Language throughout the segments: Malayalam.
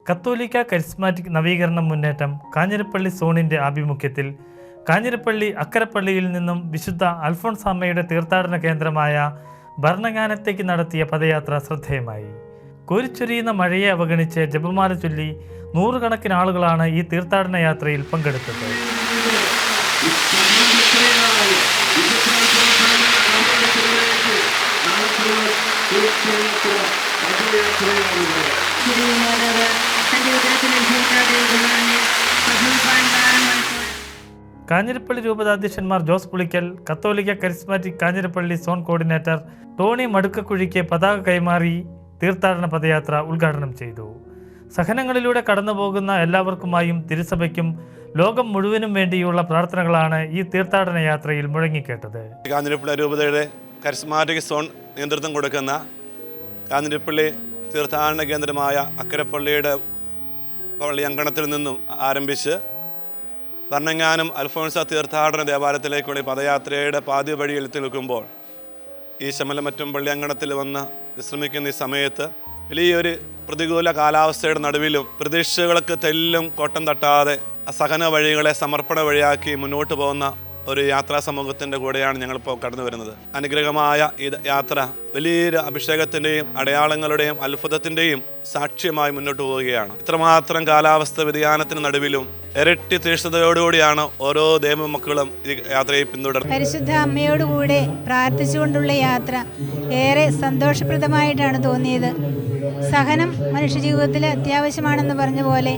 കത്തോലിക്ക കരിസ്മാറ്റിക് നവീകരണ മുന്നേറ്റം കാഞ്ഞിരപ്പള്ളി സോണിൻ്റെ ആഭിമുഖ്യത്തിൽ കാഞ്ഞിരപ്പള്ളി അക്കരപ്പള്ളിയിൽ നിന്നും വിശുദ്ധ അൽഫോൺസാമ്മയുടെ തീർത്ഥാടന കേന്ദ്രമായ ഭരണങ്ങാനത്തേക്ക് നടത്തിയ പദയാത്ര ശ്രദ്ധേയമായി. കോരിച്ചൊരിയുന്ന മഴയെ അവഗണിച്ച് ജപമാല ചൊല്ലി നൂറുകണക്കിന് ആളുകളാണ് ഈ തീർത്ഥാടന യാത്രയിൽ പങ്കെടുത്തത്. കാഞ്ഞിരപ്പള്ളി രൂപതാധ്യക്ഷന്മാർ ജോസ് പുളിക്കൽ, കത്തോലിക്ക charismatic Kanjirappally zone coordinator Tony മടുക്കക്കുഴിക്ക് പതാക കൈമാറി തീർത്ഥാടന പദയാത്ര ഉദ്ഘാടനം ചെയ്തു. സഹനങ്ങളിലൂടെ കടന്നുപോകുന്ന എല്ലാവർക്കുമായും തിരുസഭയ്ക്കും ലോകം മുഴുവനും വേണ്ടിയുള്ള പ്രാർത്ഥനകളാണ് ഈ തീർത്ഥാടന യാത്രയിൽ മുഴങ്ങിക്കേട്ടത്. കാഞ്ഞിരപ്പള്ളി രൂപതയുടെ കരിസ്മാറ്റിക് സോൺ നേതൃത്വം കൊടുക്കുന്ന കാഞ്ഞിരപ്പള്ളി തീർത്ഥാടന കേന്ദ്രമായ അക്കരപ്പള്ളിയുടെ പള്ളി അങ്കണത്തിൽ നിന്നും ആരംഭിച്ച് ഭരണങ്ങാനം അൽഫോൺസ തീർത്ഥാടന ദേവാലയത്തിലേക്കുള്ള പദയാത്രയുടെ പാതി വഴിയിൽ എത്തി നിൽക്കുമ്പോൾ ഈ ശമലമറ്റം പള്ളി അങ്കണത്തിൽ വന്ന് വിശ്രമിക്കുന്ന ഈ സമയത്ത് വലിയൊരു പ്രതികൂല കാലാവസ്ഥയുടെ നടുവിലും പ്രതീക്ഷകൾക്ക് തെല്ലും കോട്ടം തട്ടാതെ അസഹന വഴികളെ സമർപ്പണ വഴിയാക്കി മുന്നോട്ട് പോകുന്ന ഒരു യാത്രാ സമൂഹത്തിൻ്റെ കൂടെയാണ് ഞങ്ങളിപ്പോൾ കടന്നു വരുന്നത്. അനുഗ്രഹമായ ഈ യാത്ര വലിയൊരു അഭിഷേകത്തിൻ്റെയും അടയാളങ്ങളുടെയും അത്ഭുതത്തിൻ്റെയും സാക്ഷ്യമായി മുന്നോട്ട് പോവുകയാണ്. ഇത്രമാത്രം കാലാവസ്ഥ വ്യതിയാനത്തിന് നടുവിലും ഇരട്ടി തീഷ്ണതയോടുകൂടിയാണ് ഓരോ ദൈവമക്കളും ഈ യാത്രയെ പിന്തുടരുന്നത്. പരിശുദ്ധ അമ്മയോടുകൂടെ പ്രാർത്ഥിച്ചുകൊണ്ടുള്ള യാത്ര ഏറെ സന്തോഷപ്രദമായിട്ടാണ് തോന്നിയത്. സഹനം മനുഷ്യജീവിതത്തിൽ അത്യാവശ്യമാണെന്ന് പറഞ്ഞ പോലെ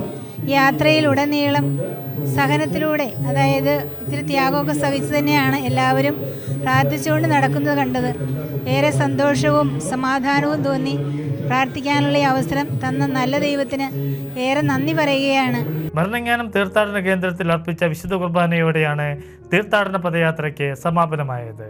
യാത്രയിലുടനീളം സഹനത്തിലൂടെ, അതായത് ഇത്തിരി ത്യാഗമൊക്കെ സഹിച്ച് തന്നെയാണ് എല്ലാവരും പ്രാർത്ഥിച്ചുകൊണ്ട് നടക്കുന്നത് കണ്ടത്. ഏറെ സന്തോഷവും സമാധാനവും തോന്നി. പ്രാർത്ഥിക്കാനുള്ള അവസരം തന്ന നല്ല ദൈവത്തിന് ഏറെ നന്ദി പറയുകയാണ്. ഭരണങ്ങാനം തീർത്ഥാടന കേന്ദ്രത്തിൽ അർപ്പിച്ച വിശുദ്ധ കുർബാനയോടെയാണ് തീർത്ഥാടന പദയാത്രയ്ക്ക് സമാപനമായത്.